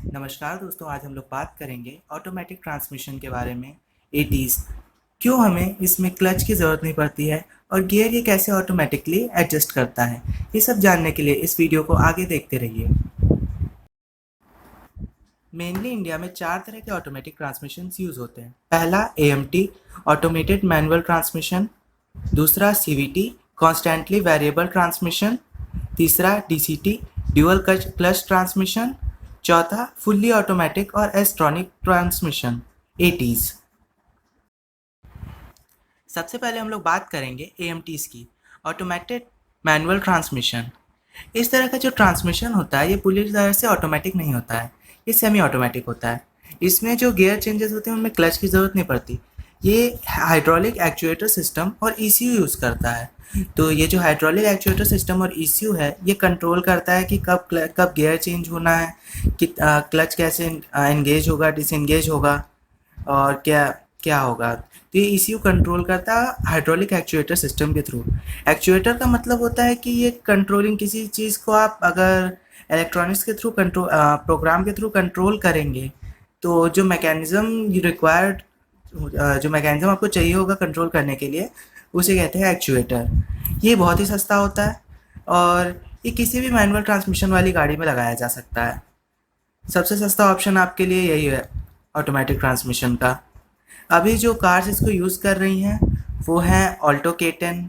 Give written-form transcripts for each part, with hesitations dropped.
नमस्कार दोस्तों, आज हम लोग बात करेंगे ऑटोमेटिक ट्रांसमिशन के बारे में। एटीज़ क्यों हमें इसमें क्लच की ज़रूरत नहीं पड़ती है और गियर ये कैसे ऑटोमेटिकली एडजस्ट करता है, ये सब जानने के लिए इस वीडियो को आगे देखते रहिए। मेनली इंडिया में 4 तरह के ऑटोमेटिक ट्रांसमिशन यूज़ होते हैं। पहला एएमटी ऑटोमेटेड मैनुअल ट्रांसमिशन, दूसरा सीवीटी कॉन्स्टेंटली वेरिएबल ट्रांसमिशन, तीसरा डीसीटी ड्यूअल क्लच ट्रांसमिशन, चौथा फुल्ली ऑटोमेटिक और एस्ट्रॉनिक ट्रांसमिशन एटीज़। सबसे पहले हम लोग बात करेंगे एएमटीज़ की, ऑटोमेटेड मैनुअल ट्रांसमिशन। इस तरह का जो ट्रांसमिशन होता है ये पूरी तरह से ऑटोमेटिक नहीं होता है, ये सेमी ऑटोमेटिक होता है। इसमें जो गियर चेंजेस होते हैं उनमें क्लच की ज़रूरत नहीं पड़ती। ये हाइड्रोलिक एक्चुएटर सिस्टम और ईसीयू यूज़ करता है। तो ये जो हाइड्रोलिक एक्चुएटर सिस्टम और ईसीयू है ये कंट्रोल करता है कि कब गियर चेंज होना है, कि क्लच कैसे एंगेज होगा, डिसएंगेज होगा और क्या क्या होगा। तो ये ईसीयू कंट्रोल करता है हाइड्रोलिक एक्चुएटर सिस्टम के थ्रू। एक्चुएटर का मतलब होता है कि ये कंट्रोलिंग किसी चीज़ को आप अगर इलेक्ट्रॉनिक्स के थ्रू कंट्रोल प्रोग्राम के थ्रू कंट्रोल करेंगे तो जो मैकेनिज़्म रिक्वायर्ड जो मैकेनिज़्म आपको चाहिए होगा कंट्रोल करने के लिए उसे कहते हैं एक्चुएटर। ये बहुत ही सस्ता होता है और ये किसी भी मैनुअल ट्रांसमिशन वाली गाड़ी में लगाया जा सकता है। सबसे सस्ता ऑप्शन आपके लिए यही है ऑटोमेटिक ट्रांसमिशन का। अभी जो कार्स इसको यूज़ कर रही हैं वो हैं Alto K10,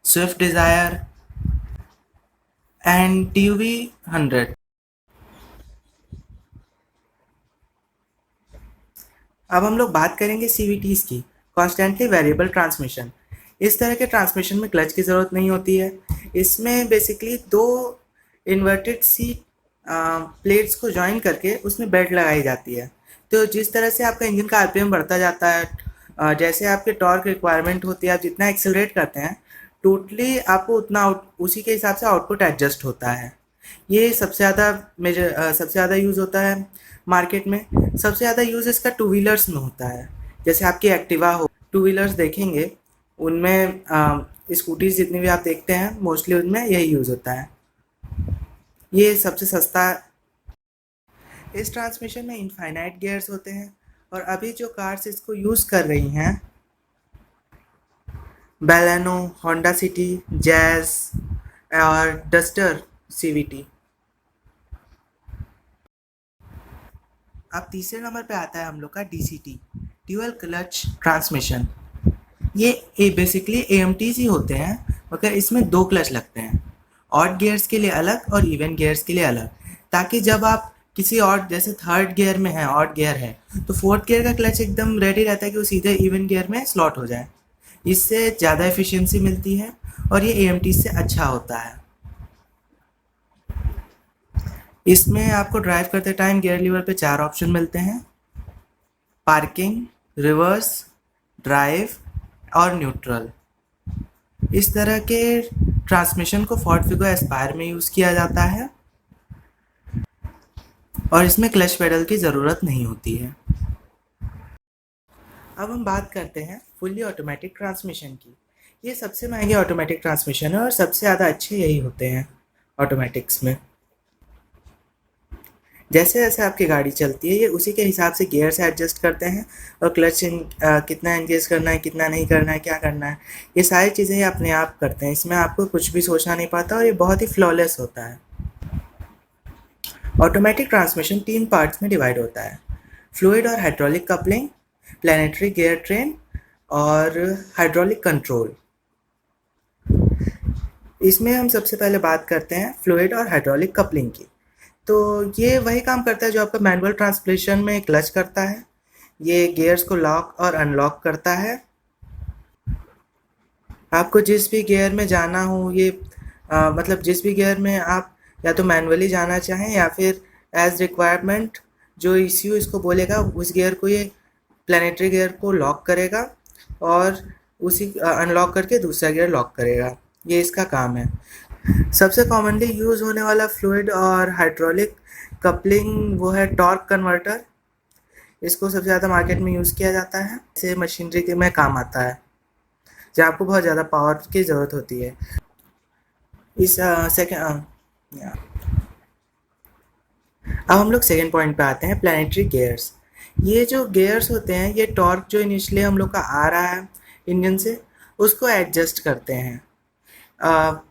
Swift Dzire and TUV 100। अब हम लोग बात करेंगे सीवीटीज़ की, कॉन्स्टेंटली वेरिएबल ट्रांसमिशन। इस तरह के ट्रांसमिशन में क्लच की ज़रूरत नहीं होती है। इसमें बेसिकली दो इन्वर्टेड सी प्लेट्स को जॉइन करके उसमें बेल्ट लगाई जाती है। तो जिस तरह से आपका इंजन का आरपीएम बढ़ता जाता है, जैसे आपके टॉर्क रिक्वायरमेंट होती है, आप जितना एक्सेलरेट करते हैं टोटली आपको उतना उसी के हिसाब से आउटपुट एडजस्ट होता है। ये सबसे ज़्यादा यूज़ होता है मार्केट में। सबसे ज़्यादा यूज़ इसका टू व्हीलर्स में होता है। जैसे आपकी एक्टिवा हो, टू व्हीलर्स देखेंगे उनमें स्कूटीज जितनी भी आप देखते हैं मोस्टली उनमें यही यूज़ होता है। ये सबसे सस्ता। इस ट्रांसमिशन में इनफाइनाइट गियर्स होते हैं और अभी जो कार्स इसको यूज़ कर रही हैं बैलेनो, होंडा सिटी, जैज़ और डस्टर सीवीटी। अब तीसरे नंबर पे आता है हम लोग का डीसीटी ड्यूअल क्लच ट्रांसमिशन। ये बेसिकली एएमटीज ही होते हैं मगर इसमें दो क्लच लगते हैं, ऑड गियर्स के लिए अलग और इवन गियर्स के लिए अलग, ताकि जब आप किसी और जैसे थर्ड गियर में है, ऑड गियर है, तो फोर्थ गियर का क्लच एकदम रेडी रहता है कि वो सीधे इवन गियर में स्लॉट हो जाए। इससे ज़्यादा एफिशिएंसी मिलती है और ये एएमटीज से अच्छा होता है। इसमें आपको ड्राइव करते टाइम गियर लीवर पे 4 ऑप्शन मिलते हैं: पार्किंग, रिवर्स, ड्राइव और न्यूट्रल। इस तरह के ट्रांसमिशन को फोर्ड फिगो एस्पायर में यूज़ किया जाता है और इसमें क्लच पेडल की ज़रूरत नहीं होती है। अब हम बात करते हैं फुल्ली ऑटोमेटिक ट्रांसमिशन की। ये सबसे महंगे ऑटोमेटिक ट्रांसमिशन है और सबसे ज़्यादा अच्छे यही होते हैं ऑटोमेटिक्स में। जैसे जैसे आपकी गाड़ी चलती है ये उसी के हिसाब से गियर से एडजस्ट करते हैं और कितना एंगेज करना है, कितना नहीं करना है, क्या करना है, ये सारी चीज़ें ये अपने आप करते हैं। इसमें आपको कुछ भी सोचना नहीं पड़ता और ये बहुत ही फ्लॉलेस होता है। ऑटोमेटिक ट्रांसमिशन 3 पार्ट्स में डिवाइड होता है: फ्लूइड और hydraulic coupling, planetary gear train और हाइड्रोलिक कंट्रोल। इसमें हम सबसे पहले बात करते हैं फ्लूइड और हाइड्रोलिक कपलिंग की। तो ये वही काम करता है जो आपका मैनुअल ट्रांसमिशन में क्लच करता है। ये गियर्स को लॉक और अनलॉक करता है। आपको जिस भी गियर में जाना हो, ये मतलब जिस भी गियर में आप या तो मैनुअली जाना चाहें या फिर एज रिक्वायरमेंट जो ईसीयू इसको बोलेगा उस गियर को ये प्लानिटरी गियर को लॉक करेगा और उसी अनलॉक करके दूसरा गियर लॉक करेगा। ये इसका काम है। सबसे कॉमनली यूज़ होने वाला फ्लूइड और हाइड्रोलिक कपलिंग वो है टॉर्क कन्वर्टर। इसको सबसे ज़्यादा मार्केट में यूज़ किया जाता है, इसे मशीनरी के में काम आता है जहाँ आपको बहुत ज़्यादा पावर की ज़रूरत होती है। इस सेकेंड अब हम लोग सेकेंड पॉइंट पे आते हैं, प्लानिटरी गेयर्स। ये जो गेयर्स होते हैं, ये टॉर्क जो इनिशियली हम लोग का आ रहा है इंजन से, उसको एडजस्ट करते हैं। अ,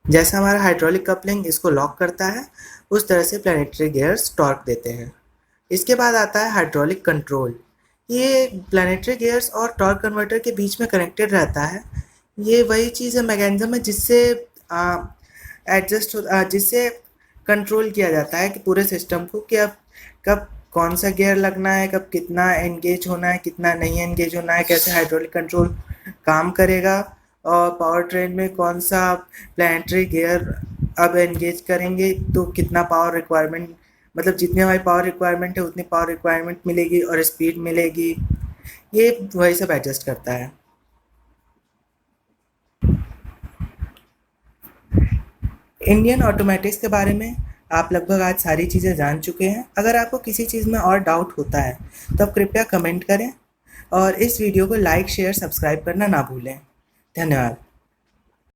जैसा हमारा हाइड्रोलिक कपलिंग इसको लॉक करता है, उस तरह से प्लानिटरी गियर्स टॉर्क देते हैं। इसके बाद आता है हाइड्रोलिक कंट्रोल। ये प्लानिटरी गियर्स और टॉर्क कन्वर्टर के बीच में कनेक्टेड रहता है। ये वही चीज़ है, मैकेनिज्म है, जिससे जिससे कंट्रोल किया जाता है कि पूरे सिस्टम को, कि अब कब कौन सा गियर लगना है, कब कितना एंगेज होना है, कितना नहीं एंगेज होना है, कैसे हाइड्रोलिक कंट्रोल काम करेगा, और पावर ट्रेन में कौन सा प्लानिटरी गियर अब एंगेज करेंगे तो कितना पावर रिक्वायरमेंट, मतलब जितनी हमारी पावर रिक्वायरमेंट है उतनी पावर रिक्वायरमेंट मिलेगी और स्पीड मिलेगी। ये वही सब एडजस्ट करता है। इंडियन ऑटोमेटिक्स के बारे में आप लगभग आज सारी चीज़ें जान चुके हैं। अगर आपको किसी चीज़ में और डाउट होता है तो आप कृपया कमेंट करें, और इस वीडियो को लाइक शेयर सब्सक्राइब करना ना भूलें। धन्यवाद।